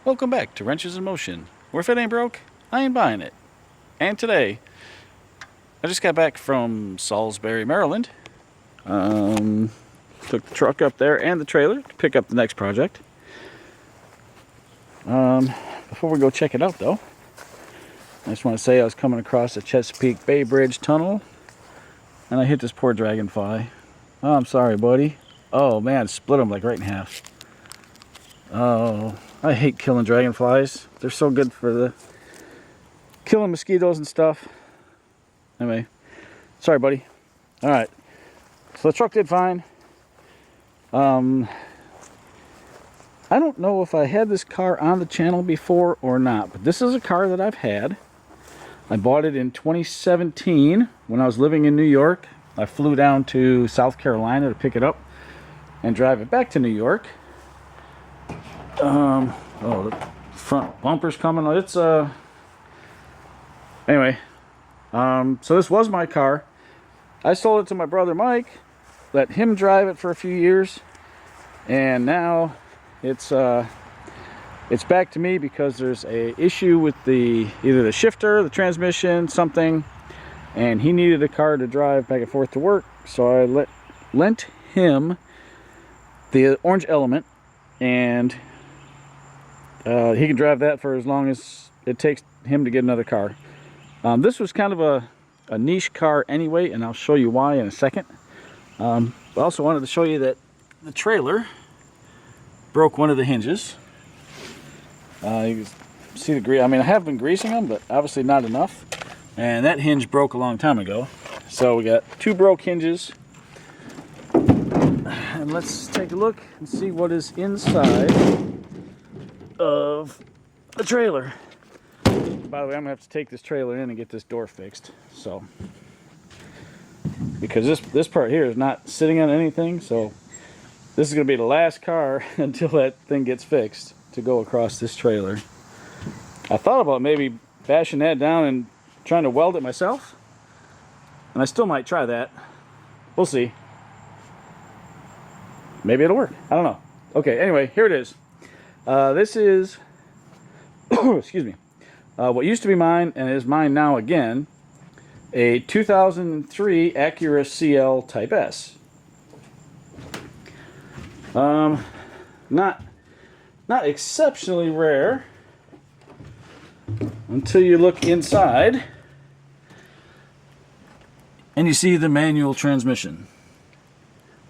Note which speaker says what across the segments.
Speaker 1: Welcome back to Wrenches in Motion, where if it ain't broke, I ain't buying it. And today, I just got back from Salisbury, Maryland. Took the truck up there and the trailer to pick up the next project. Before we go check it out though, I just want to say I was coming across the Chesapeake Bay Bridge tunnel and I hit this poor dragonfly. Oh, I'm sorry, buddy. Oh man, split him like right in half. Oh, I hate killing dragonflies. They're so good for the killing mosquitoes and stuff. Anyway, sorry, buddy. All right, so the truck did fine. I don't know if I had this car on the channel before or not, but this is a car that I've had. I bought it in 2017 when I was living in New York. I flew down to South Carolina to pick it up and drive it back to New York. Oh, the front bumper's coming. It's anyway. So this was my car. I sold it to my brother Mike, let him drive it for a few years, and now it's back to me because there's a issue with either the shifter, the transmission, something, and he needed a car to drive back and forth to work. So I lent him the orange Element, and he can drive that for as long as it takes him to get another car. This was kind of a niche car anyway, and I'll show you why in a second. I also wanted to show you that the trailer broke one of the hinges. You can see the grease. I mean, I have been greasing them, but obviously not enough. And that hinge broke a long time ago. So we got two broke hinges. And let's take a look and see what is inside of the trailer. By the way, I'm gonna have to take this trailer in and get this door fixed. So, because this part here is not sitting on anything, so this is gonna be the last car until that thing gets fixed to go across this trailer. I thought about maybe bashing that down and trying to weld it myself, and I still might try that. We'll see. Maybe it'll work. I don't know. Okay, anyway, here it is. This is excuse me, what used to be mine and is mine now again, a 2003 Acura CL Type S. Not exceptionally rare until you look inside and you see the manual transmission.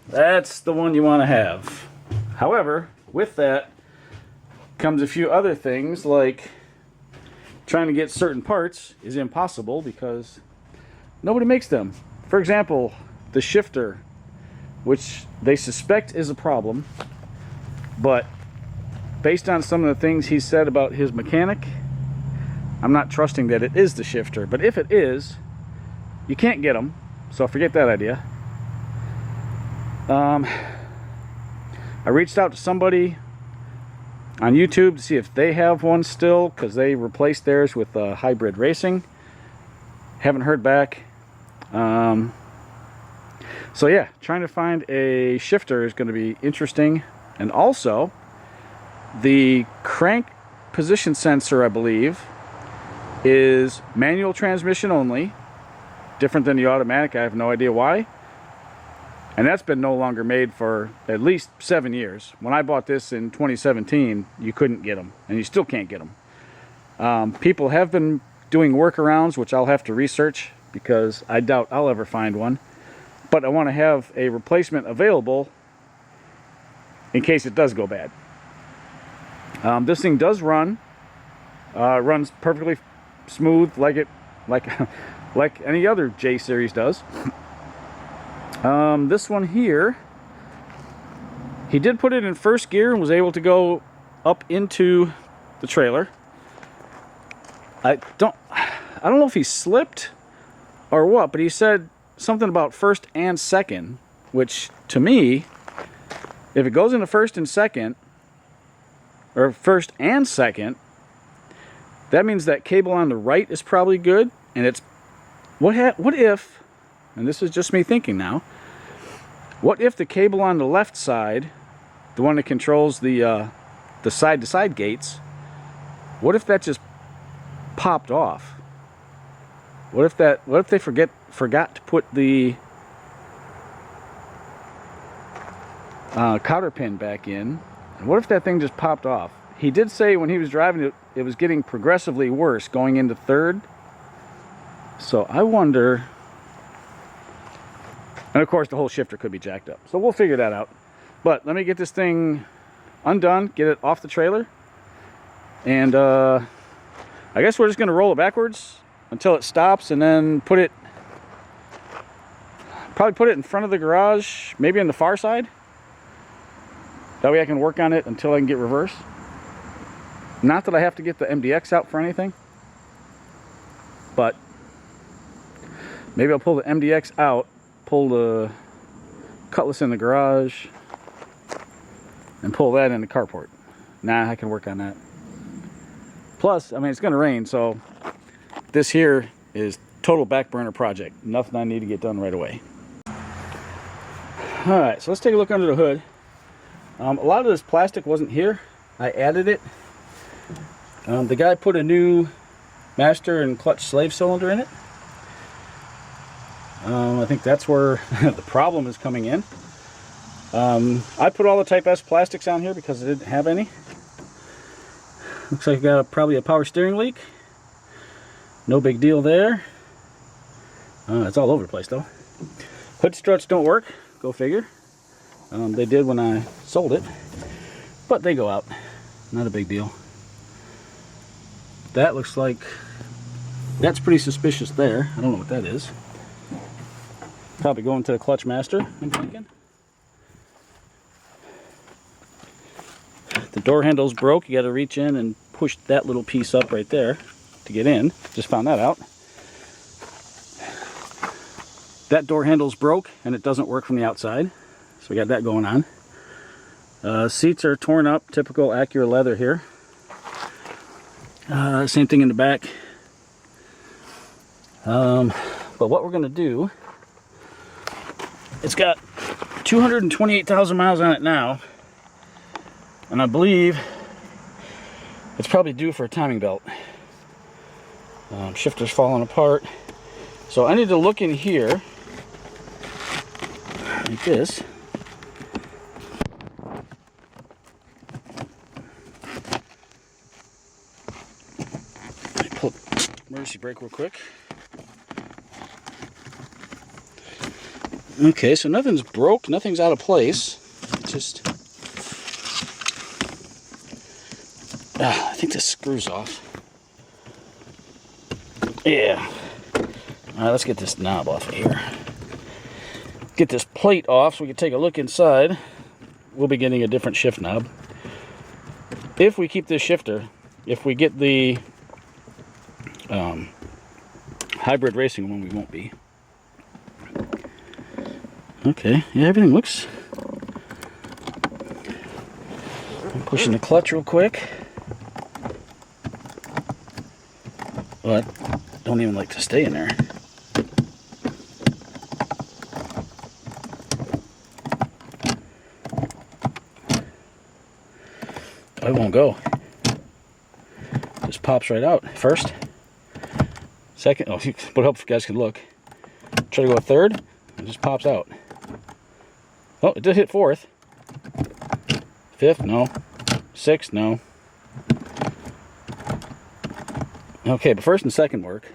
Speaker 1: That's the one you want to have. However, with that comes a few other things, like trying to get certain parts is impossible because nobody makes them. For example, the shifter, which they suspect is a problem, but based on some of the things he said about his mechanic, I'm not trusting that it is the shifter. But if it is, you can't get them, so forget that idea. I reached out to somebody on YouTube to see if they have one still, because they replaced theirs with hybrid racing. Haven't heard back. So yeah, trying to find a shifter is going to be interesting. And also, the crank position sensor, I believe, is manual transmission only, different than the automatic. I have no idea why. And that's been no longer made for at least 7 years. When I bought this in 2017, you couldn't get them, and you still can't get them. People have been doing workarounds, which I'll have to research because I doubt I'll ever find one. But I want to have a replacement available in case it does go bad. This thing does run. Runs perfectly smooth, like any other J series does. This one here, he did put it in first gear and was able to go up into the trailer. I don't know if he slipped or what, but he said something about first and second, which to me, if it goes into first and second, or first and second, that means that cable on the right is probably good. And it's what if, and this is just me thinking now, what if the cable on the left side, the one that controls the side-to-side gates, What if that just popped off? What if they forgot to put the cotter pin back in? And what if that thing just popped off? He did say when he was driving it, it was getting progressively worse going into third. So I wonder, and of course the whole shifter could be jacked up. So we'll figure that out. But let me get this thing undone, get it off the trailer, and I guess we're just gonna roll it backwards until it stops, and then probably put it in front of the garage, maybe on the far side. That way I can work on it until I can get reverse. Not that I have to get the MDX out for anything, but maybe I'll pull the MDX out, pull the Cutlass in the garage, and pull that in the carport. Nah, I can work on that. Plus, I mean, it's gonna rain, so this here is total back burner project. Nothing I need to get done right away. All right, so let's take a look under the hood. A lot of this plastic wasn't here. I added it. The guy put a new master and clutch slave cylinder in it. I think that's where the problem is coming in. I put all the Type S plastics on here because I didn't have any. Looks like I got probably a power steering leak. No big deal there. It's all over the place though. Hood struts don't work. Go figure. They did when I sold it, but they go out. Not a big deal. That looks like, that's pretty suspicious there. I don't know what that is. Probably going to the clutch master, I'm thinking. The door handle's broke. You got to reach in and push that little piece up right there to get in. Just found that out. That door handle's broke and it doesn't work from the outside. So we got that going on. Seats are torn up, typical Acura leather here. Same thing in the back. But what we're going to do, it's got 228,000 miles on it now. And I believe it's probably due for a timing belt. Shifter's falling apart. So I need to look in here, like this. Pull emergency brake real quick. Okay, so nothing's broke, nothing's out of place. Just I think this screws off. Yeah. Alright, let's get this knob off of here. Get this plate off so we can take a look inside. We'll be getting a different shift knob. If we keep this shifter, if we get the hybrid racing one, we won't be. Okay, yeah, everything looks... I'm pushing the clutch real quick. But don't even like to stay in there. It won't go. Just pops right out. First, second. Oh, but I hope you guys can look. Try to go third, it just pops out. Oh, it did hit fourth. Fifth, no. Sixth, no. Okay, but first and second work.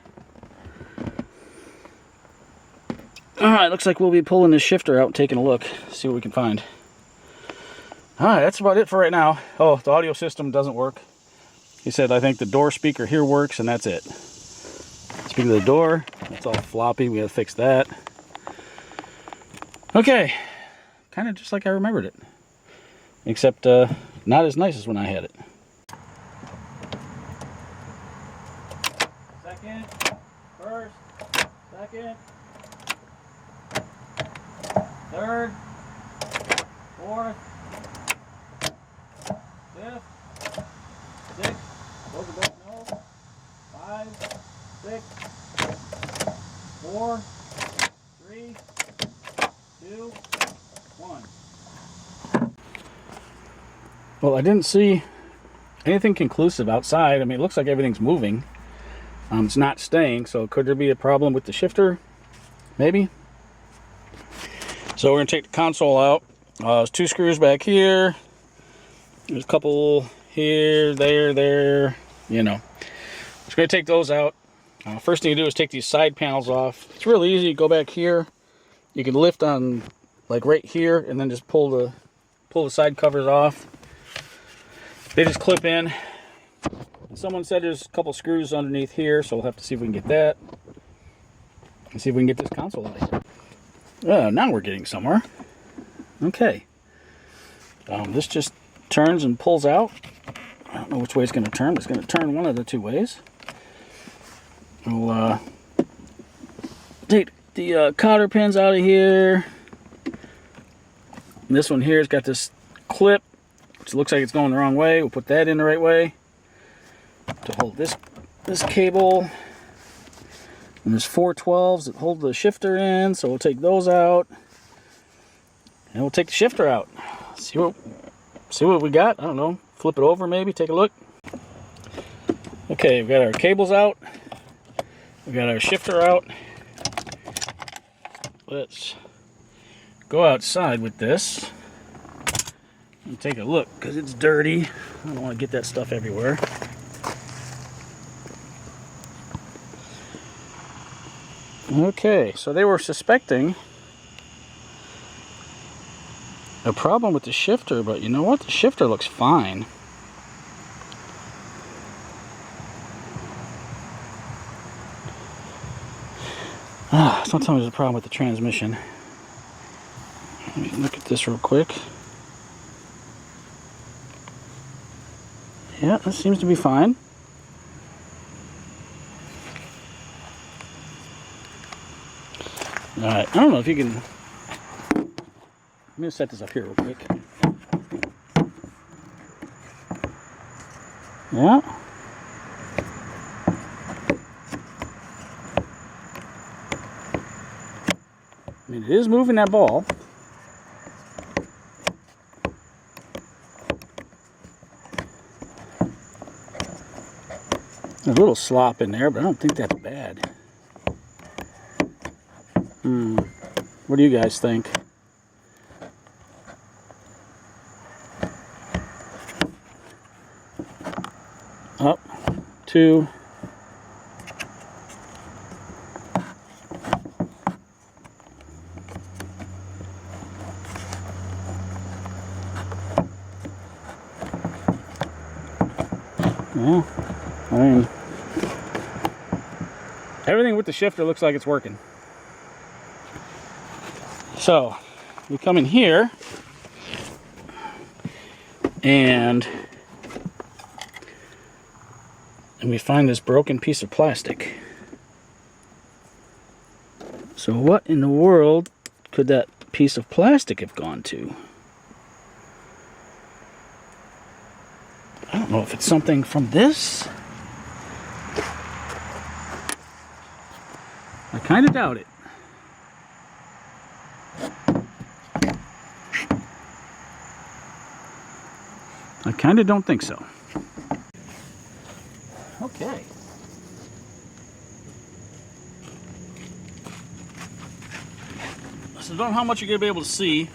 Speaker 1: Alright, looks like we'll be pulling this shifter out and taking a look. See what we can find. Alright, that's about it for right now. Oh, the audio system doesn't work. He said, I think the door speaker here works, and that's it. Speaking of the door, it's all floppy. We gotta fix that. Okay. Kind of just like I remembered it. Except not as nice as when I had it. Second, first, second, third, fourth, fifth, sixth, close the book, no, 5, 6, 4, 3, 2, 1. Well, I didn't see anything conclusive outside. I mean, it looks like everything's moving. It's not staying, so could there be a problem with the shifter? Maybe. So we're going to take the console out. There's 2 screws back here. There's a couple here, there, you know. Just going to take those out. First thing you do is take these side panels off. It's really easy. You go back here. You can lift on, like right here, and then just pull the side covers off. They just clip in. Someone said there's a couple screws underneath here, so we'll have to see if we can get that. And see if we can get this console out of here. Now we're getting somewhere. Okay. This just turns and pulls out. I don't know which way it's going to turn. It's going to turn one of the 2 ways. We'll take the cotter pins out of here. And this one here has got this clip, which looks like it's going the wrong way. We'll put that in the right way to hold this cable. And there's 4 12s that hold the shifter in, so we'll take those out. And we'll take the shifter out. See what we got. I don't know. Flip it over maybe, take a look. Okay, we've got our cables out. We've got our shifter out. Let's go outside with this and take a look, because it's dirty. I don't want to get that stuff everywhere. Okay, so they were suspecting a problem with the shifter, but you know what? The shifter looks fine. Don't tell me there's a problem with the transmission. Let me look at this real quick. Yeah, that seems to be fine. Alright, I don't know if you can... I'm going to set this up here real quick. Yeah. I mean, it is moving that ball. There's a little slop in there, but I don't think that's bad. What do you guys think? Up, 2. Yeah, I mean, everything with the shifter looks like it's working. So, we come in here, and we find this broken piece of plastic. So what in the world could that piece of plastic have gone to? I don't know if it's something from this. I kind of doubt it. I kind of don't think so. Okay. So I don't know how much you're going to be able to see.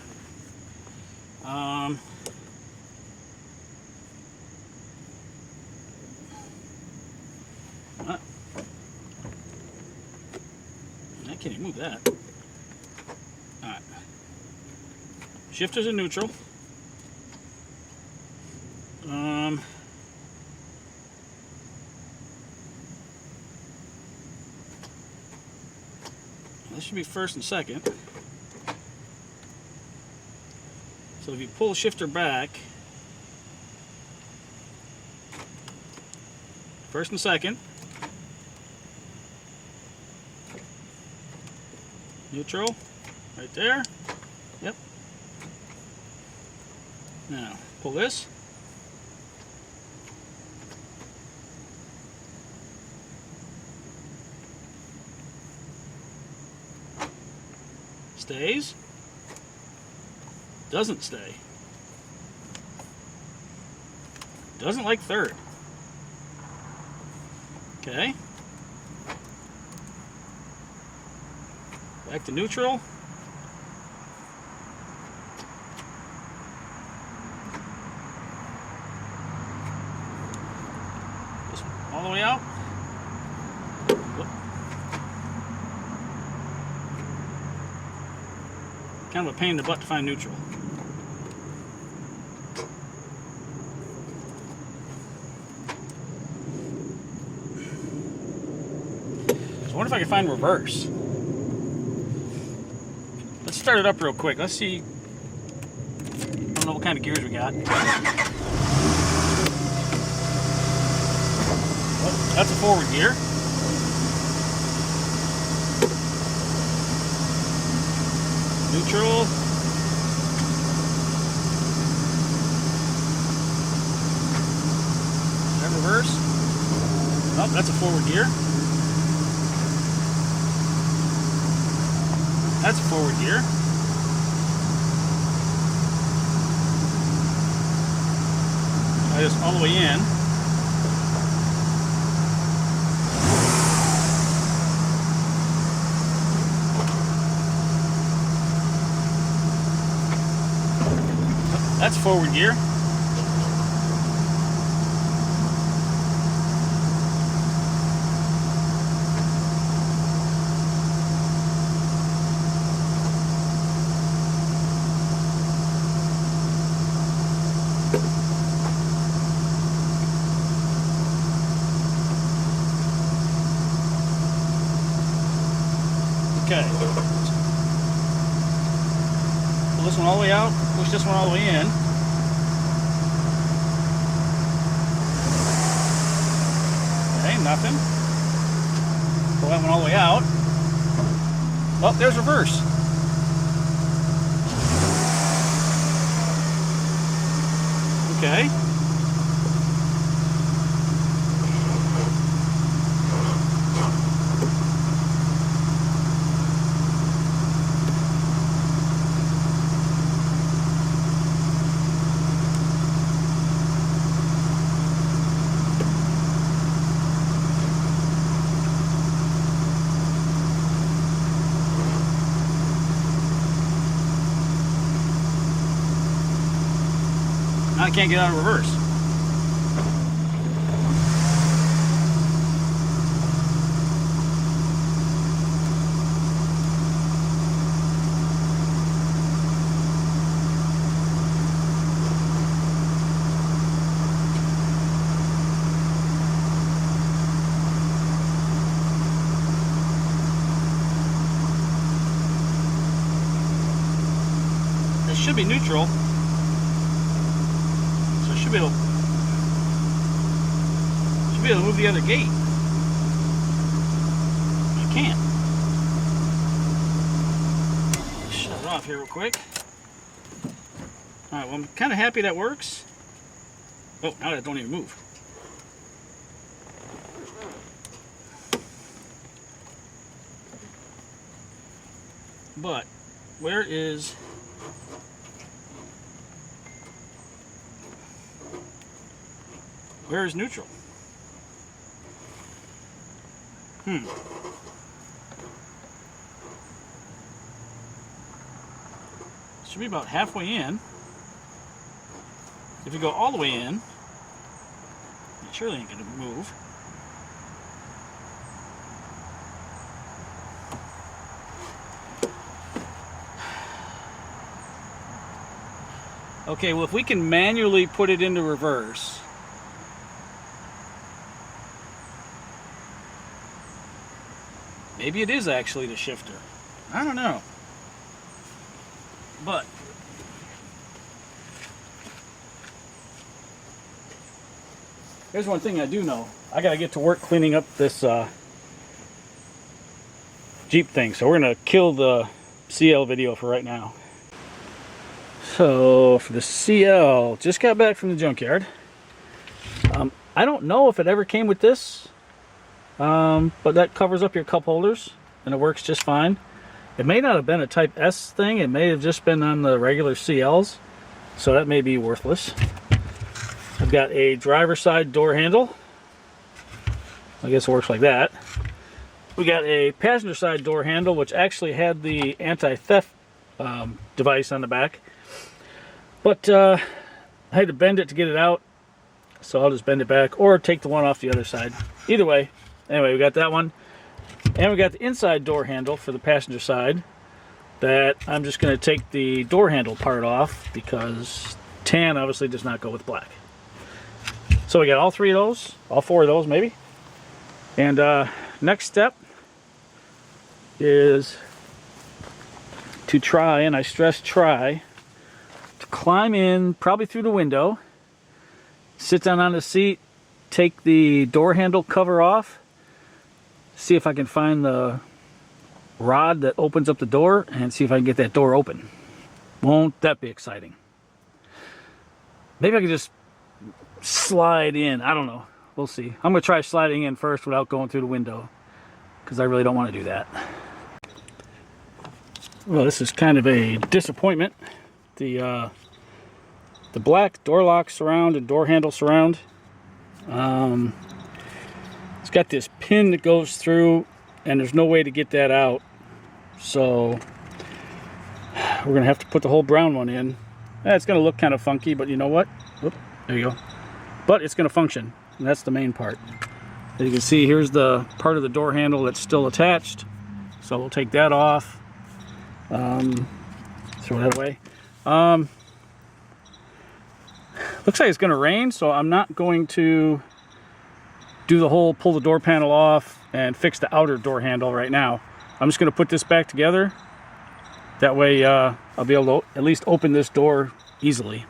Speaker 1: I can't even move that. Alright. Shifters in neutral. This should be first and second. So if you pull the shifter back, first and second, neutral, right there. Yep. Now pull this. Stays. Doesn't stay. Doesn't like third. Okay. Back to neutral. This one all the way out. Whoop. Kind of a pain in the butt to find neutral. So I wonder if I can find reverse. Let's start it up real quick. Let's see. I don't know what kind of gears we got. Oh, that's a forward gear. Neutral. And reverse. Oh, that's a forward gear. That's a forward gear. I just all the way in. That's forward gear. Okay. Pull this one all the way out, push this one all the way in. Okay, nothing. Pull that one all the way out. Oh, there's reverse. Okay. I can't get out of reverse. This should be neutral. Should be able to move the other gate. I can't. Shut it off here real quick. Alright, well, I'm kind of happy that works. Oh, now that don't even move. But where is neutral? Should be about halfway in. If you go all the way in, it surely ain't gonna move. Okay, well, if we can manually put it into reverse, maybe it is actually the shifter. I don't know. But here's one thing I do know. I gotta get to work cleaning up this Jeep thing. So we're gonna kill the CL video for right now. So for the CL, just got back from the junkyard. I don't know if it ever came with this. But that covers up your cup holders and it works just fine. It may not have been a Type S thing, it may have just been on the regular CLs, so that may be worthless. I I've got a driver's side door handle. I guess it works like that. We got a passenger side door handle, which actually had the anti-theft device on the back. But I had to bend it to get it out, so I'll just bend it back or take the one off the other side. Either way, anyway, we got that one. And we got the inside door handle for the passenger side that I'm just going to take the door handle part off because tan obviously does not go with black. So we got all three of those, all four of those maybe. And next step is to try, and I stress try, to climb in probably through the window, sit down on the seat, take the door handle cover off, see if I can find the rod that opens up the door and see if I can get that door open. Won't that be exciting? Maybe I can just slide in. I don't know. We'll see. I'm going to try sliding in first without going through the window because I really don't want to do that. Well, this is kind of a disappointment. The black door lock surround and door handle surround. It's got this pin that goes through and there's no way to get that out. So we're going to have to put the whole brown one in. It's going to look kind of funky, but you know what? Oop, there you go. But it's going to function. And that's the main part. As you can see, here's the part of the door handle that's still attached. So we'll take that off. Throw that away. Looks like it's going to rain, so I'm not going to do the whole pull the door panel off and fix the outer door handle right now. I'm just going to put this back together. That way I'll be able to at least open this door easily.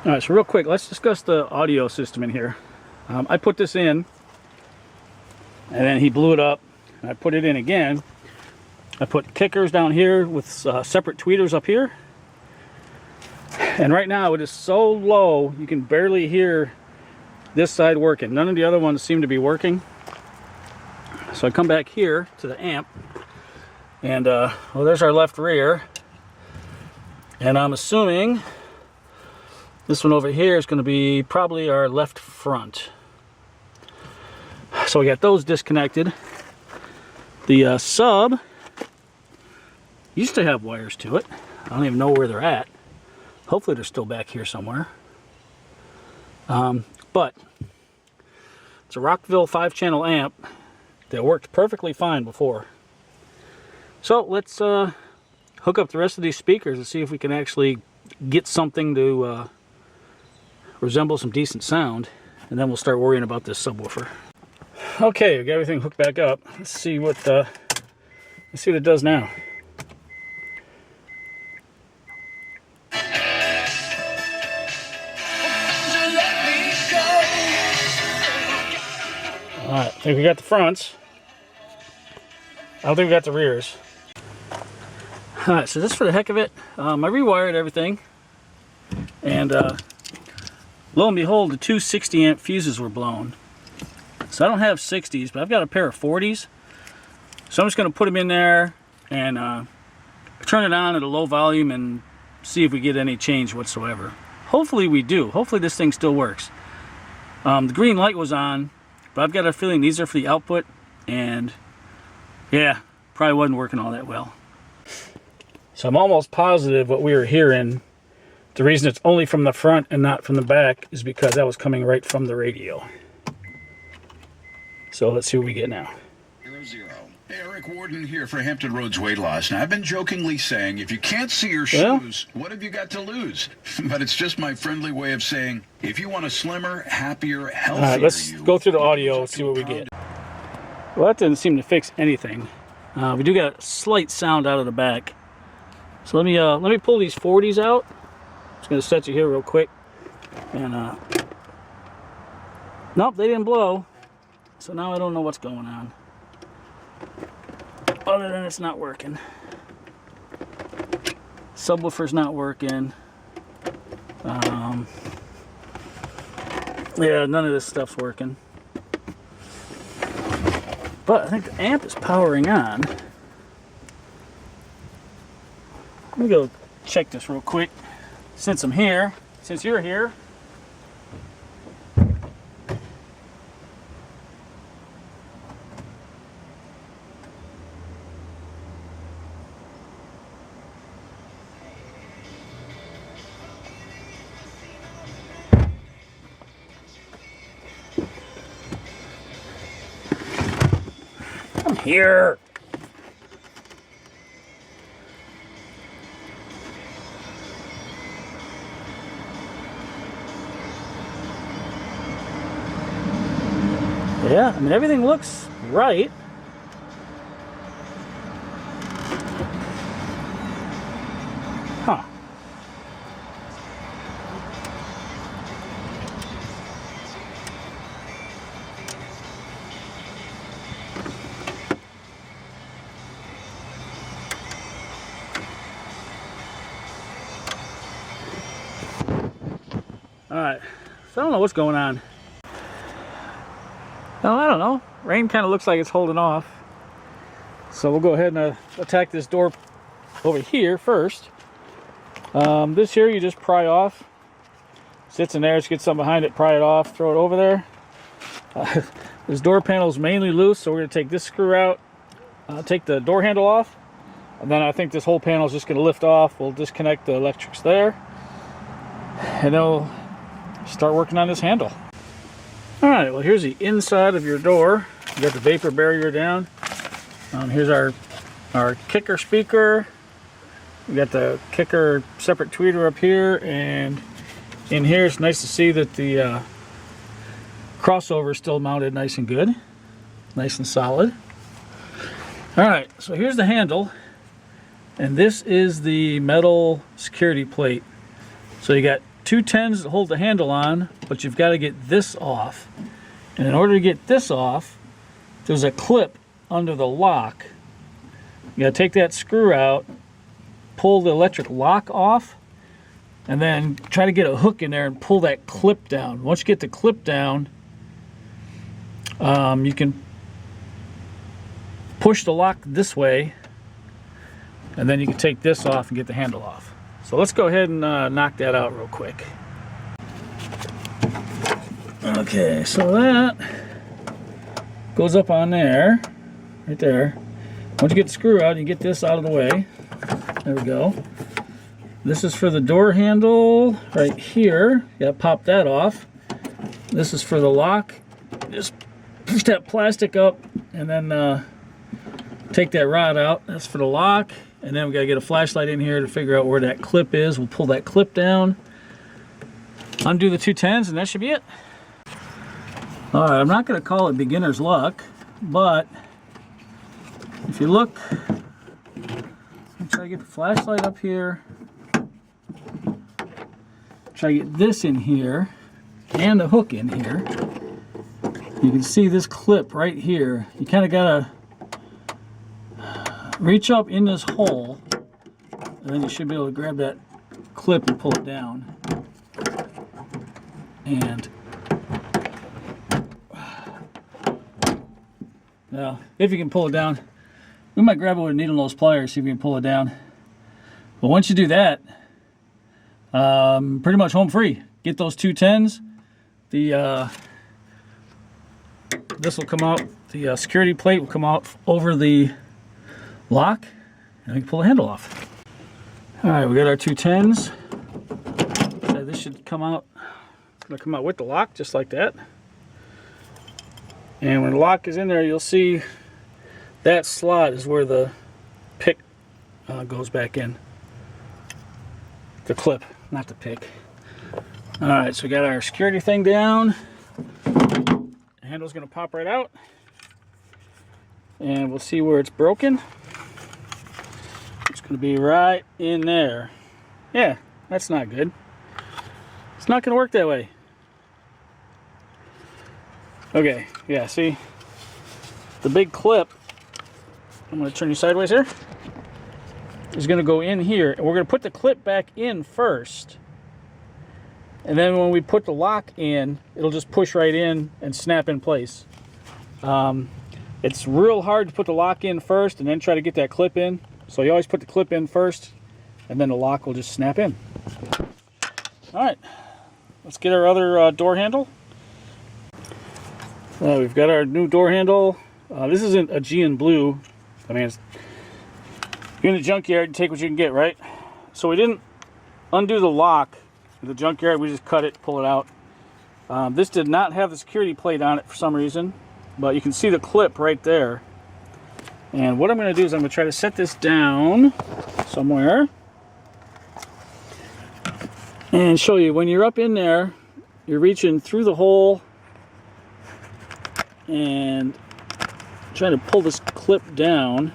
Speaker 1: Alright, so real quick, let's discuss the audio system in here. I put this in, and then he blew it up, and I put it in again. I put kickers down here with separate tweeters up here. And right now it is so low, you can barely hear this side working. None of the other ones seem to be working. So I come back here to the amp, and well, there's our left rear. And I'm assuming this one over here is going to be probably our left front. So we got those disconnected. The sub used to have wires to it. I don't even know where they're at. Hopefully they're still back here somewhere. But it's a Rockville 5-channel amp that worked perfectly fine before. So let's hook up the rest of these speakers and see if we can actually get something to resemble some decent sound, and then we'll start worrying about this subwoofer. Okay, we got everything hooked back up. Let's see what it does now. Alright, I think we got the fronts. I don't think we got the rears. Alright, so just for the heck of it, I rewired everything. And lo and behold, the two 60 amp fuses were blown. So I don't have 60s, but I've got a pair of 40s. So I'm just going to put them in there and turn it on at a low volume and see if we get any change whatsoever. Hopefully we do. Hopefully this thing still works. The green light was on, but I've got a feeling these are for the output, and yeah, probably wasn't working all that well. So I'm almost positive what we were hearing, the reason it's only from the front and not from the back, is because that was coming right from the radio. So let's see what we get now.
Speaker 2: 00. Eric Warden here for Hampton Roads Weight Loss. Now, I've been jokingly saying, if you can't see your shoes, what have you got to lose? But it's just my friendly way of saying, if you want a slimmer, happier, healthier
Speaker 1: All right, let's go through the audio and see what we get. Well, that didn't seem to fix anything. We do get a slight sound out of the back. So let me pull these 40s out. Just going to set you here real quick. And nope, they didn't blow. So now I don't know what's going on. Other than it's not working. Subwoofer's not working. Yeah, none of this stuff's working. But I think the amp is powering on. Let me go check this real quick. since I'm here, since you're here, I'm here. Yeah, I mean, everything looks right. Huh. All right, so I don't know what's going on. No, I don't know. Rain kind of looks like it's holding off. So we'll go ahead and attack this door over here first. This here you just pry off. Sits in there, just get something behind it, pry it off, throw it over there. This door panel is mainly loose, so we're going to take this screw out, take the door handle off, and then I think this whole panel is just going to lift off. We'll disconnect the electrics there, and then we'll start working on this handle. Alright, well here's the inside of your door. You got the vapor barrier down. Here's our kicker speaker. We got the kicker separate tweeter up here, and in here it's nice to see that the crossover is still mounted nice and good. Nice and solid. Alright, so here's the handle, and this is the metal security plate. So you got 2 10s that hold the handle on, but you've got to get this off. And in order to get this off, there's a clip under the lock. You got to take that screw out, pull the electric lock off, and then try to get a hook in there and pull that clip down. Once you get the clip down, you can push the lock this way, and then you can take this off and get the handle off. So let's go ahead and knock that out real quick. Okay, so that goes up on there, right there. Once you get the screw out, you get this out of the way. There we go. This is for the door handle right here. You gotta pop that off. This is for the lock. Just push that plastic up and then take that rod out. That's for the lock. And then we gotta get a flashlight in here to figure out where that clip is. We'll pull that clip down, undo the 2 10s, and that should be it. All right, I'm not gonna call it beginner's luck, but if you look, try to get the flashlight up here, try to get this in here, and the hook in here. You can see this clip right here. You kind of gotta reach up in this hole, and then you should be able to grab that clip and pull it down. And now, if you can pull it down, we might grab it with a needle nose pliers, see if we can pull it down. But once you do that, pretty much home free. Get those 2 10s. This will come out. The security plate will come out over the lock, and we can pull the handle off. All right, we got our 2 10s. So this should come out. It's gonna come out with the lock, just like that. And when the lock is in there, you'll see that slot is where the pick goes back in. The clip, not the pick. All right, so we got our security thing down. The handle's gonna pop right out, and we'll see where it's broken. It's gonna be right in there. Yeah, that's not good. It's not gonna work that way. Okay, yeah, see? The big clip, I'm gonna turn you sideways here, is gonna go in here, and we're gonna put the clip back in first. And then when we put the lock in, it'll just push right in and snap in place. It's real hard to put the lock in first and then try to get that clip in. So you always put the clip in first, and then the lock will just snap in. Alright, let's get our other door handle. We've got our new door handle. This isn't a G in blue. I mean, you're in the junkyard, you take what you can get, right? So we didn't undo the lock in the junkyard, we just cut it, pull it out. This did not have the security plate on it for some reason, but you can see the clip right there. And what I'm going to do is I'm going to try to set this down somewhere and show you when you're up in there, you're reaching through the hole and trying to pull this clip down,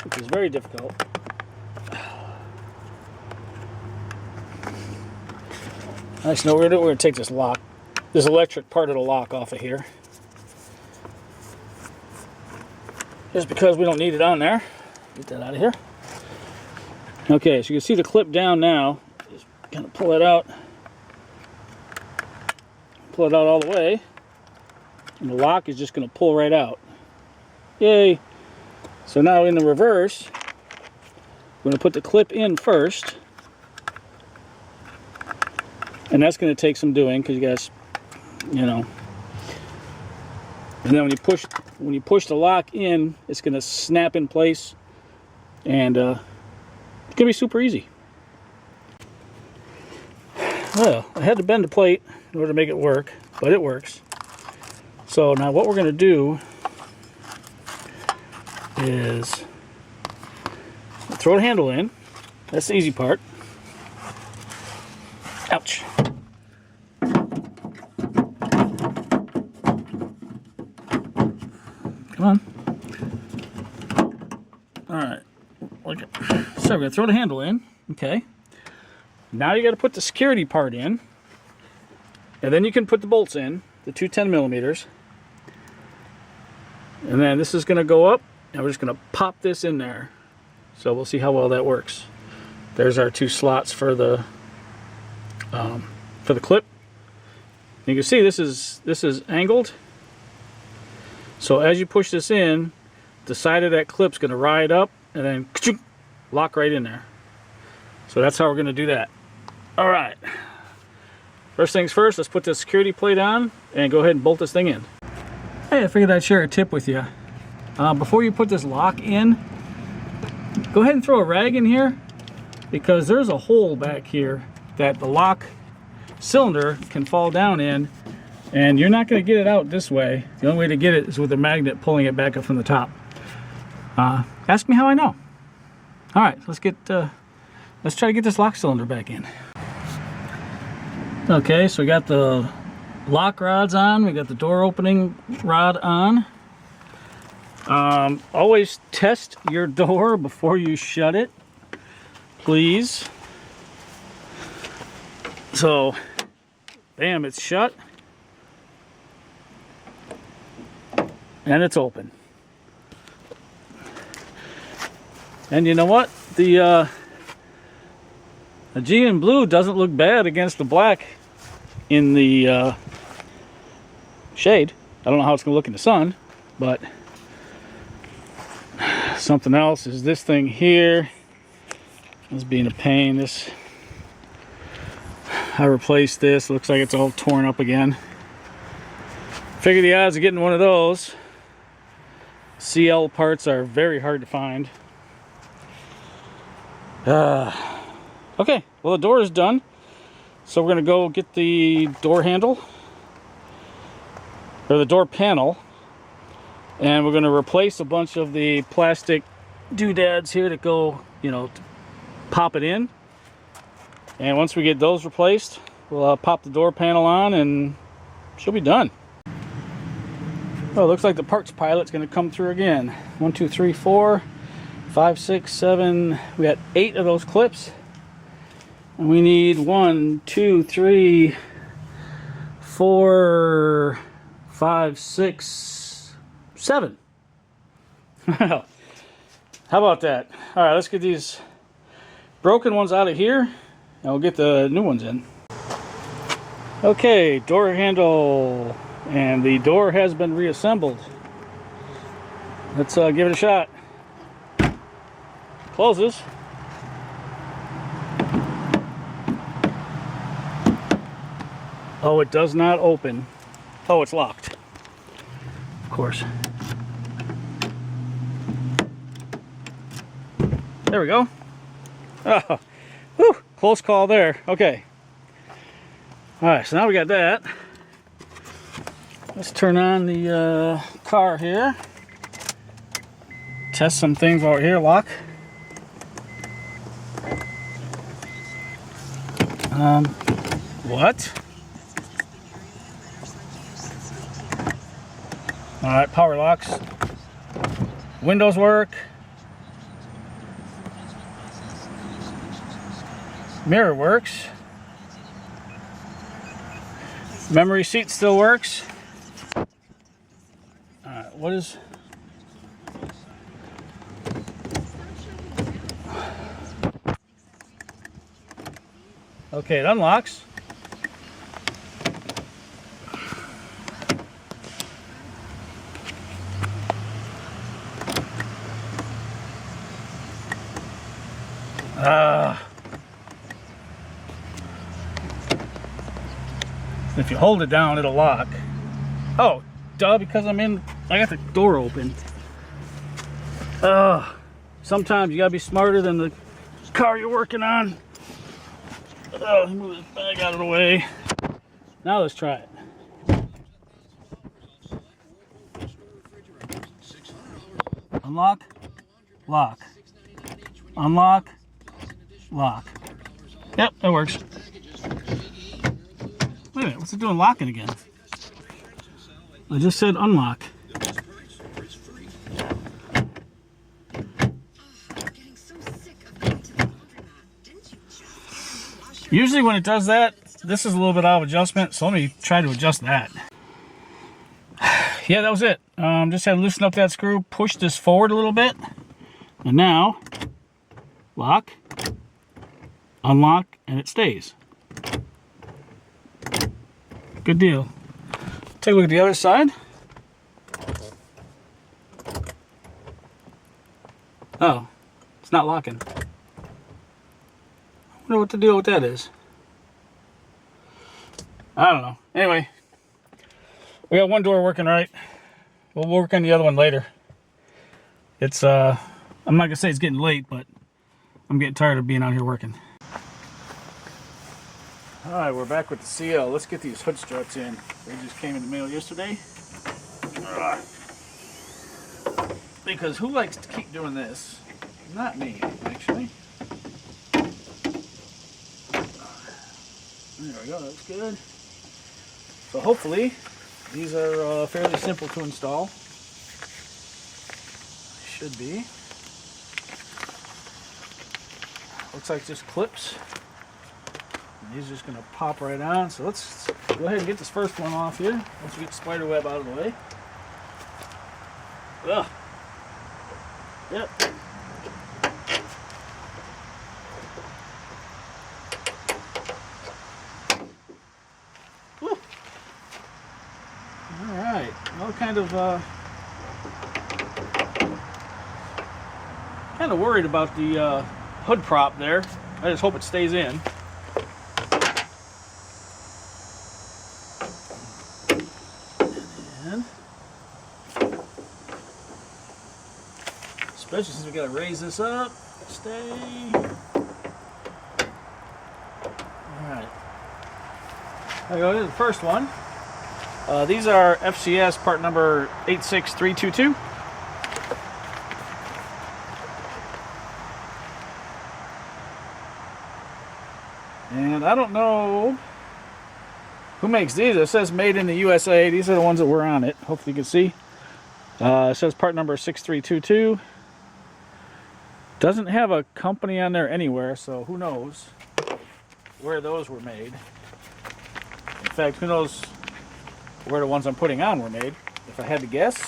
Speaker 1: which is very difficult. Nice. Now we're going to take this lock, this electric part of the lock off of here, just because we don't need it on there. Get that out of here. Okay, so you can see the clip down now. Just kind of pull it out. Pull it out all the way. And the lock is just going to pull right out. Yay! So now in the reverse, we're going to put the clip in first. And that's going to take some doing because you guys, you know. And then when you push the lock in, it's going to snap in place, and it's going to be super easy. Well, I had to bend the plate in order to make it work, but it works. So now what we're going to do is throw the handle in. That's the easy part. Ouch. Come on. Alright. So we're going to throw the handle in. Okay. Now you got to put the security part in. And then you can put the bolts in, the two 10mm. And then this is going to go up, and we're just going to pop this in there. So we'll see how well that works. There's our two slots for the clip. You can see this is angled. So as you push this in, the side of that clip's going to ride up and then lock right in there. So that's how we're going to do that. All right. First things first, let's put the security plate on and go ahead and bolt this thing in. Hey, I figured I'd share a tip with you. Before you put this lock in, go ahead and throw a rag in here, because there's a hole back here that the lock cylinder can fall down in, and you're not going to get it out this way. The only way to get it is with a magnet pulling it back up from the top. Ask me how I know. All right, let's try to get this lock cylinder back in. Okay, so we got the lock rods on, we got the door opening rod on. Always test your door before you shut it, please. So, bam, it's shut. And it's open. And you know what? The G in blue doesn't look bad against the black in the shade. I don't know how it's going to look in the sun, but something else is this thing here. This being a pain. I replaced this. Looks like it's all torn up again. Figure the odds of getting one of those. CL parts are very hard to find. Okay, well, the door is done. So we're going to go get the door handle, or the door panel, and we're going to replace a bunch of the plastic doodads here that go, you know, to pop it in. And once we get those replaced, we'll pop the door panel on and she'll be done. Well, it looks like the parts pilot's going to come through again. 1, 2, 3, 4, 5, 6, 7. We got 8 of those clips. And we need 1, 2, 3, 4, 5, 6, 7. Well, how about that? All right, let's get these broken ones out of here, and we'll get the new ones in. Okay, door handle, and the door has been reassembled. Let's give it a shot. Closes. Oh, it does not open. Oh, it's locked. Of course. There we go. Oh, whew, close call there. Okay. All right, so now we got that. Let's turn on the car here. Test some things over here. Lock. What? All right, power locks. Windows work. Mirror works. Memory seat still works. Alright, what is... Okay, it unlocks. If you hold it down, it'll lock. Oh, duh, because I got the door open. Sometimes you gotta be smarter than the car you're working on. Let me move this bag out of the way. Now let's try it. Unlock, lock. Unlock, lock. Yep, that works. Wait a minute, what's it doing locking again? I just said unlock. Usually when it does that, this is a little bit out of adjustment, so let me try to adjust that. Yeah, that was it. Just had to loosen up that screw, push this forward a little bit, and now, lock, unlock, and it stays. Good deal. Take a look at the other side. Oh, it's not locking. I wonder what the deal with that is. I don't know. Anyway, we got one door working right. We'll work on the other one later. It's, I'm not gonna say it's getting late, but I'm getting tired of being out here working. Alright, we're back with the CL. Let's get these hood struts in. They just came in the mail yesterday. Because who likes to keep doing this? Not me, actually. There we go, that's good. So hopefully, these are fairly simple to install. Should be. Looks like just clips. And these are just going to pop right on. So let's go ahead and get this first one off here. Once we get the spider web out of the way. Ugh. Yep. Woo. All right. Well, kind of worried about the hood prop there. I just hope it stays in. Especially since we got to raise this up. Stay. Alright. There we go. Here's the first one. These are FCS part number 86322. And I don't know who makes these. It says made in the USA. These are the ones that were on it. Hopefully you can see. It says part number 6322. Doesn't have a company on there anywhere, so who knows where those were made. In fact, who knows where the ones I'm putting on were made. If I had to guess,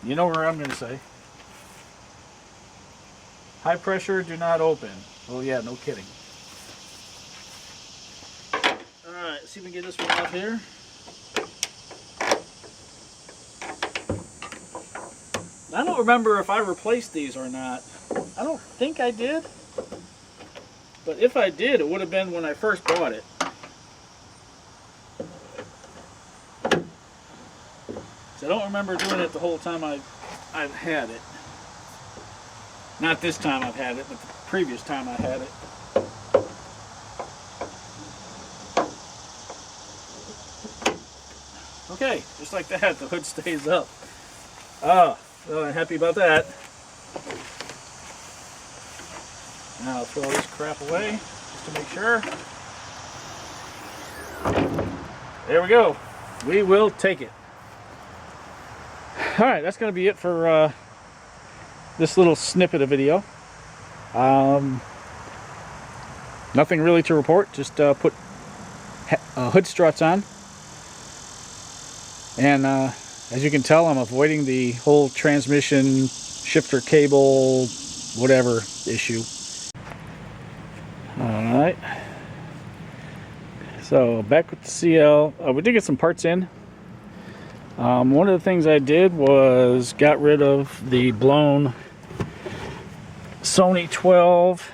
Speaker 1: you know where I'm going to say. High pressure, do not open. Oh yeah, no kidding. Alright, see if we can get this one off here. I don't remember if I replaced these or not. I don't think I did. But if I did, it would have been when I first bought it. don't remember doing it the whole time I've had it. Not this time I've had it, but the previous time I had it. Okay, just like that, the hood stays up. Oh, well, I'm happy about that. Now I'll throw this crap away just to make sure. There we go. We will take it. All right, that's going to be it for this little snippet of video. Nothing really to report. Just put hood struts on. And as you can tell, I'm avoiding the whole transmission shifter cable whatever issue. Alright, so back with the CL. We did get some parts in. One of the things I did was got rid of the blown Sony 12,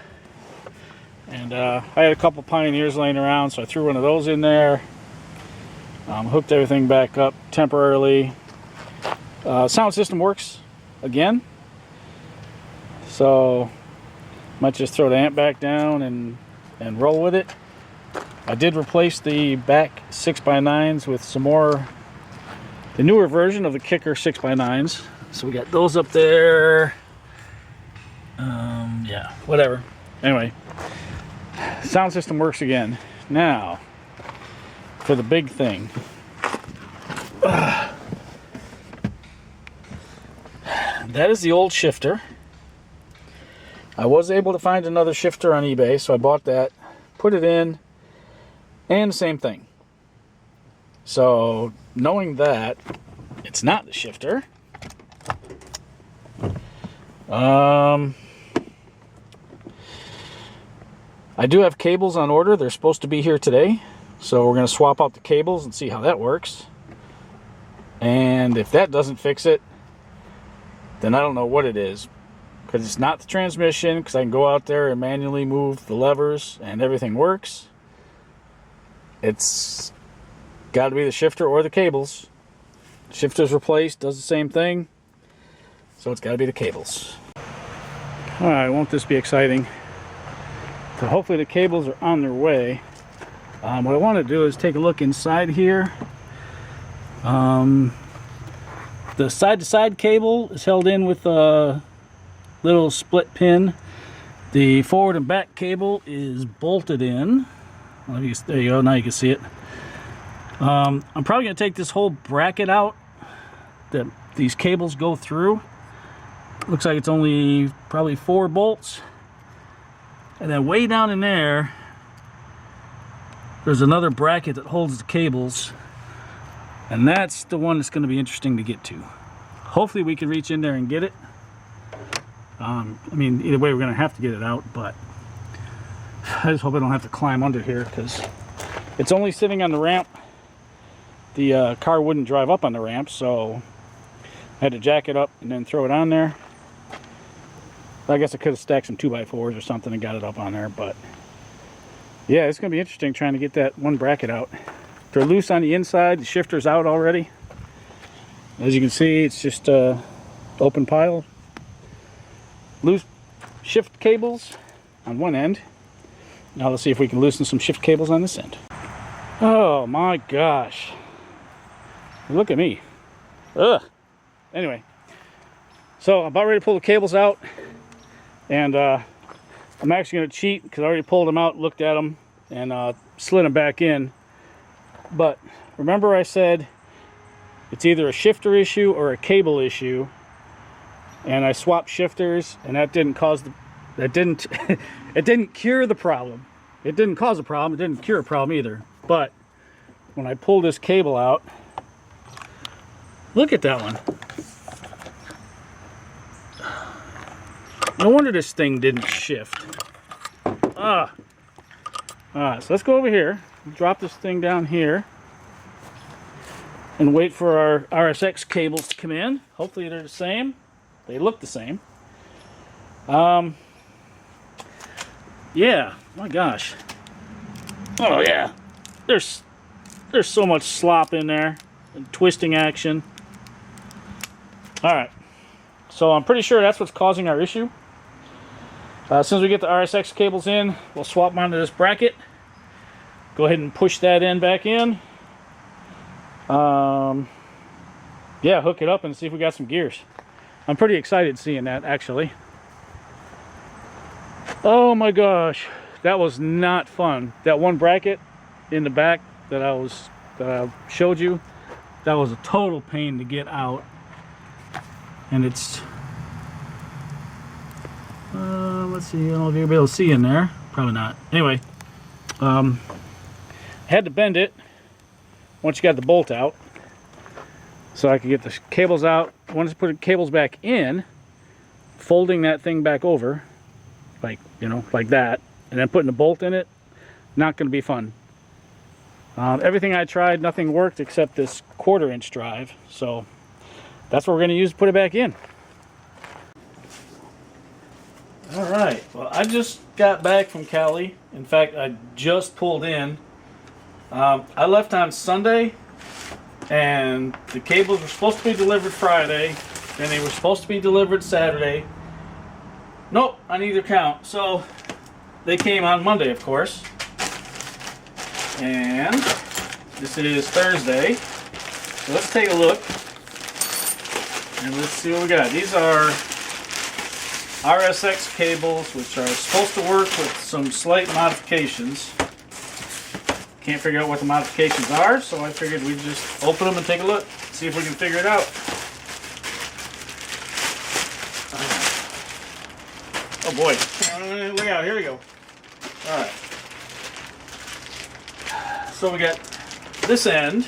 Speaker 1: and I had a couple Pioneers laying around, so I threw one of those in there. Hooked everything back up temporarily. Sound system works again, so might just throw the amp back down and roll with it. I did replace the back 6x9s with some more, the newer version of the Kicker 6x9s. So we got those up there. Yeah, whatever. Anyway, sound system works again. Now, for the big thing. That is the old shifter. I was able to find another shifter on eBay, so I bought that, put it in, and the same thing. So, knowing that it's not the shifter, I do have cables on order. They're supposed to be here today, so we're going to swap out the cables and see how that works. And if that doesn't fix it, then I don't know what it is. Because it's not the transmission, because I can go out there and manually move the levers and everything works. It's got to be the shifter or the cables. Shifter's replaced, does the same thing. So it's got to be the cables. Alright, won't this be exciting? So hopefully the cables are on their way. What I want to do is take a look inside here. The side-to-side cable is held in with a little split pin. The forward and back cable is bolted in. There you go, now you can see it. I'm probably going to take this whole bracket out that these cables go through. Looks like it's only probably 4 bolts. And then way down in there, there's another bracket that holds the cables. And that's the one that's going to be interesting to get to. Hopefully we can reach in there and get it. I mean, either way we're going to have to get it out, but I just hope I don't have to climb under here, because it's only sitting on the ramp. The car wouldn't drive up on the ramp, so I had to jack it up and then throw it on there. I guess I could have stacked some 2x4s or something and got it up on there, but yeah, it's going to be interesting trying to get that one bracket out. They're loose on the inside, the shifter's out already. As you can see, it's just a open pile. Loose shift cables on one end. Now let's see if we can loosen some shift cables on this end. Oh my gosh. Look at me. Ugh. Anyway, so I'm about ready to pull the cables out, and I'm actually going to cheat because I already pulled them out, looked at them, and slid them back in. But remember I said it's either a shifter issue or a cable issue, and I swapped shifters, and that didn't cause the, it didn't cure the problem. It didn't cause a problem, it didn't cure a problem either. But when I pull this cable out, look at that one. No wonder this thing didn't shift. Alright, so let's go over here, drop this thing down here, and wait for our RSX cables to come in. Hopefully they're the same. They look the same. Yeah, my gosh. Oh yeah, there's so much slop in there and twisting action. Alright, so I'm pretty sure that's what's causing our issue. As soon as we get the RSX cables in, we'll swap them onto this bracket. Go ahead and push that end back in. Yeah, hook it up and see if we got some gears. I'm pretty excited seeing that, actually. Oh my gosh, that was not fun. That one bracket in the back that I showed you, that was a total pain to get out. And it's, let's see, I don't know if you'll be able to see in there. Probably not. Anyway, had to bend it once you got the bolt out, so I could get the cables out. Once I put the cables back in, folding that thing back over, like, you know, like that, and then putting the bolt in it, not going to be fun. Everything I tried, nothing worked except this 1/4 inch drive, so that's what we're going to use to put it back in. Alright, well, I just got back from Cali. In fact, I just pulled in. I left on Sunday, and the cables were supposed to be delivered Friday, and they were supposed to be delivered Saturday. Nope, on either count. So they came on Monday, of course. And this is Thursday. So let's take a look and let's see what we got. These are RSX cables, which are supposed to work with some slight modifications. Can't figure out what the modifications are, so I figured we'd just open them and take a look, see if we can figure it out. Oh boy. Look out, here we go. Alright. So we got this end.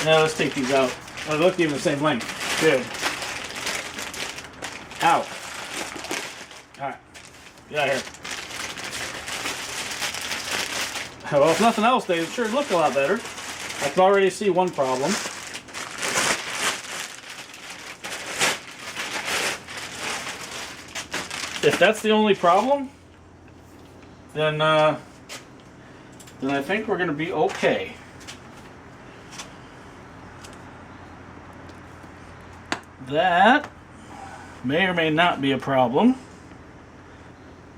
Speaker 1: Now let's take these out. Oh, they look even the same length. Good. Ow. Alright. Get out of here. Well, if nothing else, they sure look a lot better. I can already see one problem. If that's the only problem, then I think we're going to be okay. That may or may not be a problem.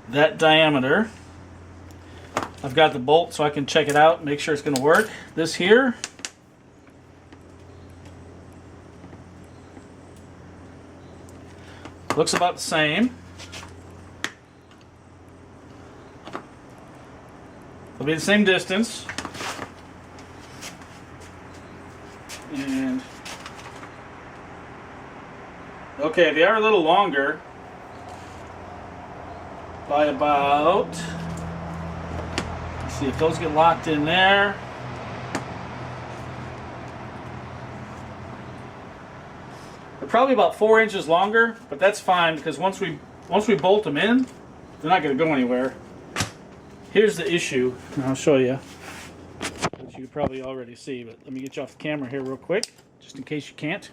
Speaker 1: That diameter, I've got the bolt so I can check it out, make sure it's going to work. This here, looks about the same. It'll be the same distance. And okay, they are a little longer by about, let's see if those get locked in there. They're probably about 4 inches longer, but that's fine because once we bolt them in, they're not going to go anywhere. Here's the issue, and I'll show you, which you probably already see, but let me get you off the camera here real quick, just in case you can't.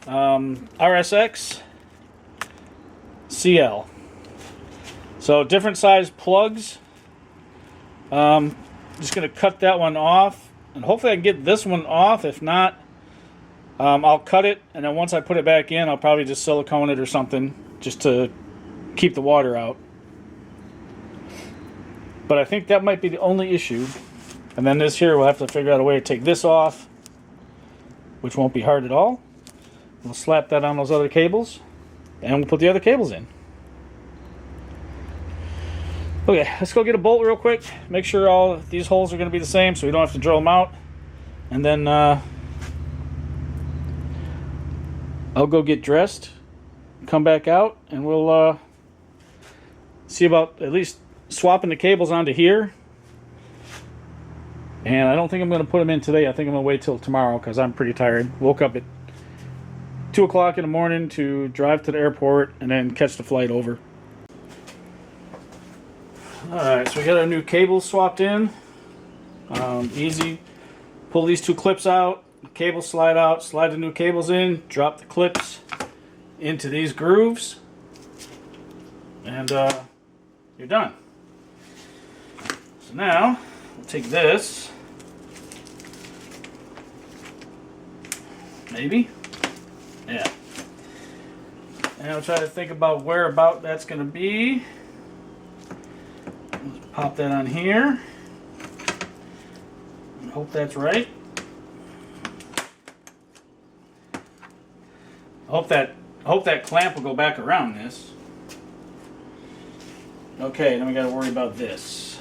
Speaker 1: RSX CL. So different size plugs. Just going to cut that one off, and hopefully I can get this one off. If not, I'll cut it, and then once I put it back in, I'll probably just silicone it or something just to keep the water out. But I think that might be the only issue. And then this here, we'll have to figure out a way to take this off, which won't be hard at all. We'll slap that on those other cables, and we'll put the other cables in. Okay, let's go get a bolt real quick. Make sure all these holes are going to be the same so we don't have to drill them out. And then I'll go get dressed, come back out, and we'll see about at least swapping the cables onto here. And I don't think I'm going to put them in today. I think I'm going to wait till tomorrow because I'm pretty tired. Woke up at 2 o'clock in the morning to drive to the airport and then catch the flight over. Alright, so we got our new cables swapped in. Easy. Pull these two clips out, cables slide out, slide the new cables in, drop the clips into these grooves, and you're done. So now, We'll take this. Maybe? Yeah. And I'll try to think about where about that's going to be. Let's pop that on here. And hope that's right. Hope that clamp will go back around this. Okay, then we got to worry about this.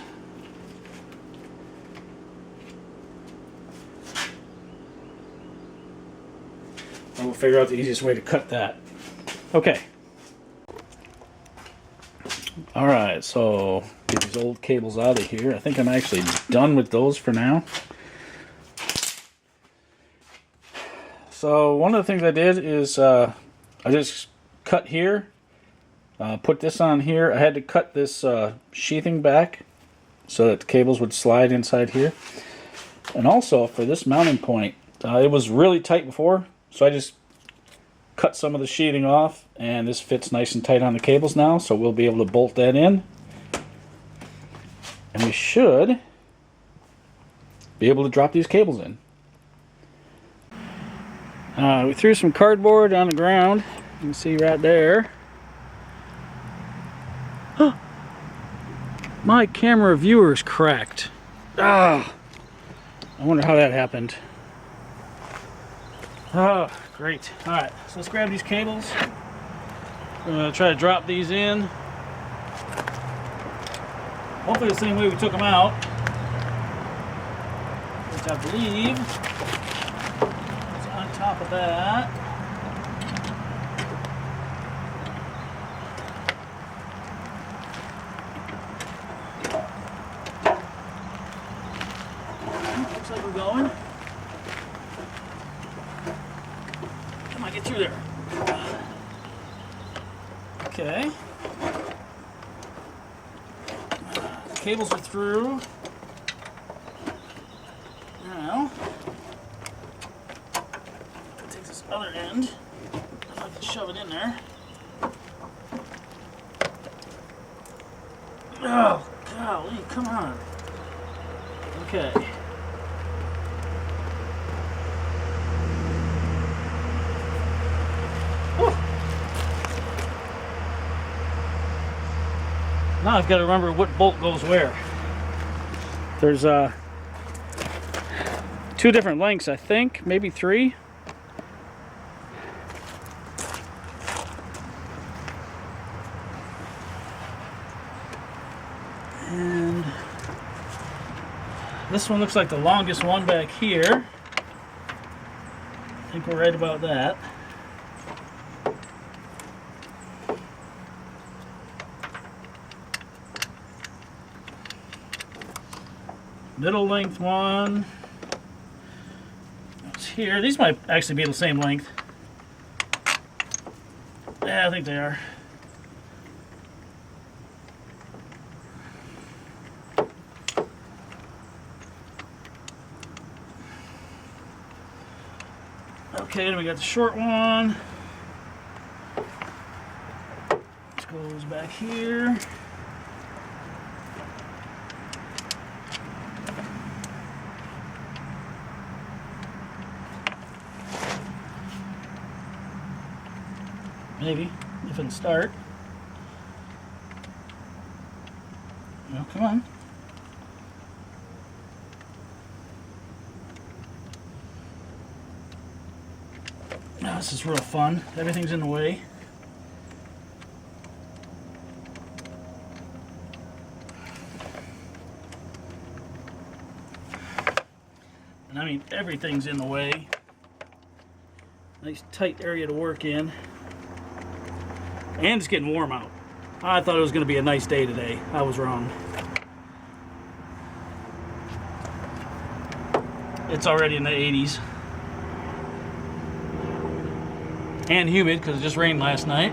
Speaker 1: And we'll figure out the easiest way to cut that. Okay. Alright, so get these old cables out of here. I think I'm actually done with those for now. So one of the things I did is I just cut here, put this on here. I had to cut this sheathing back so that the cables would slide inside here. And also for this mounting point, it was really tight before, so I just cut some of the sheathing off, and this fits nice and tight on the cables now, so we'll be able to bolt that in. And we should be able to drop these cables in. We threw some cardboard on the ground. You can see right there. My camera viewer is cracked. I wonder how that happened. Oh, great. Alright, so let's grab these cables. We're going to try to drop these in. Hopefully the same way we took them out. Which I believe is on top of that. Looks like we're going. Come on, get through there. Okay. The cables are through. Now, take this other end. If I can shove it in there. Oh, golly, come on. Okay. Now I've got to remember what bolt goes where. There's two different lengths, I think, maybe three. And this one looks like the longest one back here. I think we're right about that. Middle length one. It's here. These might actually be the same length. Yeah, I think they are. Okay, then we got the short one. This goes back here. Maybe, if it'll start. Well, come on. Now this is real fun. Everything's in the way. And I mean, everything's in the way. Nice tight area to work in. And it's getting warm out. I thought it was going to be a nice day today. I was wrong. It's already in the 80s. And humid because it just rained last night.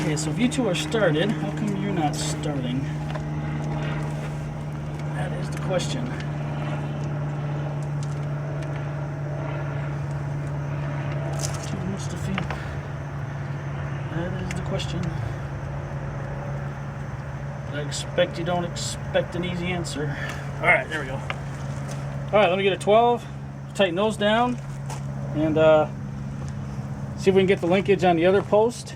Speaker 1: Okay, so if you two are started, how come you're not starting? That is the question. Too much to feel. That is the question. I expect you don't expect an easy answer. All right, there we go. All right, let me get a 12, tighten those down, and see if we can get the linkage on the other post,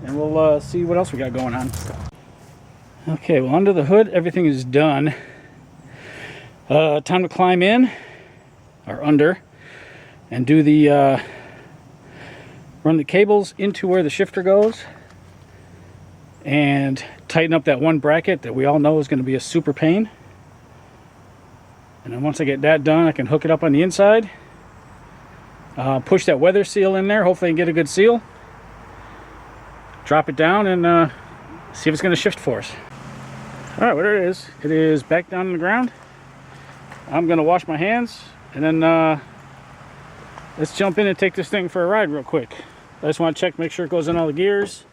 Speaker 1: and we'll see what else we got going on. Okay, well, under the hood, everything is done. Time to climb in, or under, and do the, run the cables into where the shifter goes, and tighten up that one bracket that we all know is going to be a super pain. And then once I get that done, I can hook it up on the inside, push that weather seal in there, hopefully I can get a good seal, drop it down, and see if it's going to shift for us. Alright, what it is back down on the ground. I'm going to wash my hands, and then let's jump in and take this thing for a ride real quick. I just want to check, make sure it goes in all the gears.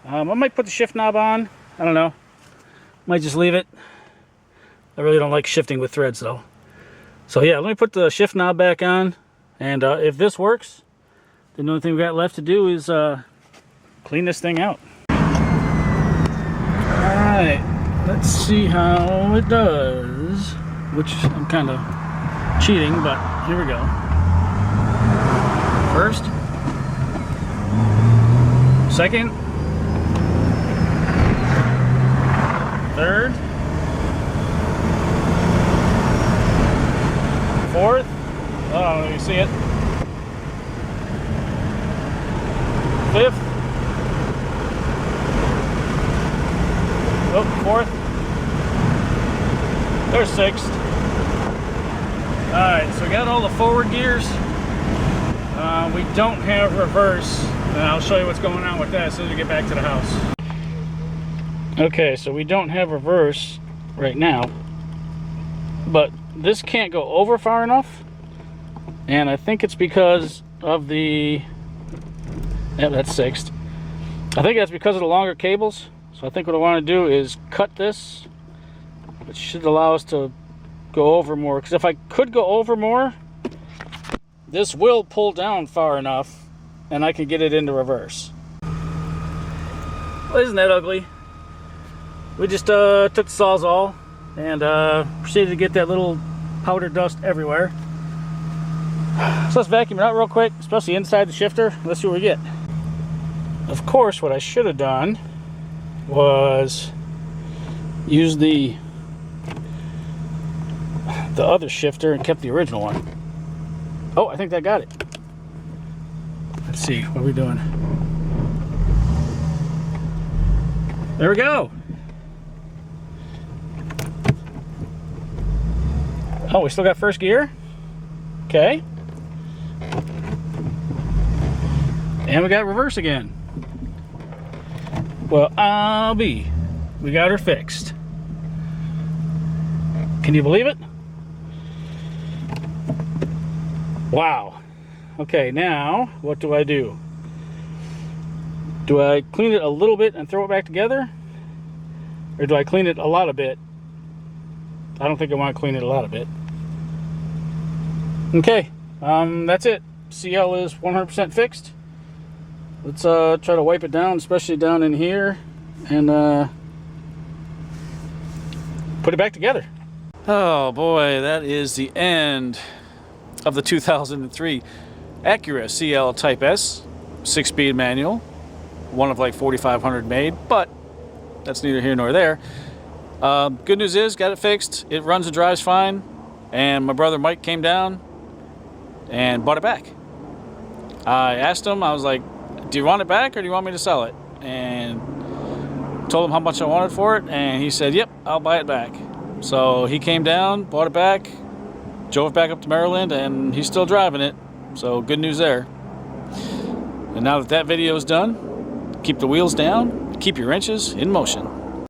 Speaker 1: I might put the shift knob on, I don't know, might just leave it. I really don't like shifting with threads though. So yeah, let me put the shift knob back on, and if this works, then the only thing we got left to do is clean this thing out. Alright, let's see how it does, which I'm kind of cheating, but here we go. First, second, third, fourth. Oh, you see it. Fifth. Oh, fourth. There's sixth. Alright, so we got all the forward gears. We don't have reverse, and I'll show you what's going on with that as soon as we get back to the house. Okay, so we don't have reverse right now, but this can't go over far enough, and I think it's because of the, yeah, that's sixth. I think that's because of the longer cables. So I think what I want to do is cut this, which should allow us to go over more, because if I could go over more, this will pull down far enough and I can get it into reverse. Well, isn't that ugly? We just took the Sawzall and proceeded to get that little powder dust everywhere. So let's vacuum it out real quick, especially inside the shifter. Let's see what we get. Of course, what I should have done was use the other shifter and kept the original one. Oh, I think that got it. Let's see, what are we doing? There we go. Oh, we still got first gear. Okay. And we got reverse again. Well, we got her fixed. Can you believe it? Wow. Okay, now what do I do? Do I clean it a little bit and throw it back together? Or do I clean it a lot of bit? I don't think I want to clean it a lot of bit. Okay, that's it. CL is 100% fixed. Let's try to wipe it down, especially down in here, and put it back together. Oh boy, that is the end of the 2003 Acura CL Type S 6-speed manual. One of like 4,500 made, but that's neither here nor there. Good news is, got it fixed. It runs and drives fine, and my brother Mike came down and bought it back. I asked him, I was like, do you want it back or do you want me to sell it? And told him how much I wanted for it, and he said, yep, I'll buy it back. So he came down, bought it back, drove it back up to Maryland, and he's still driving it. So good news there. And now that that video is done, keep the wheels down, keep your wrenches in motion.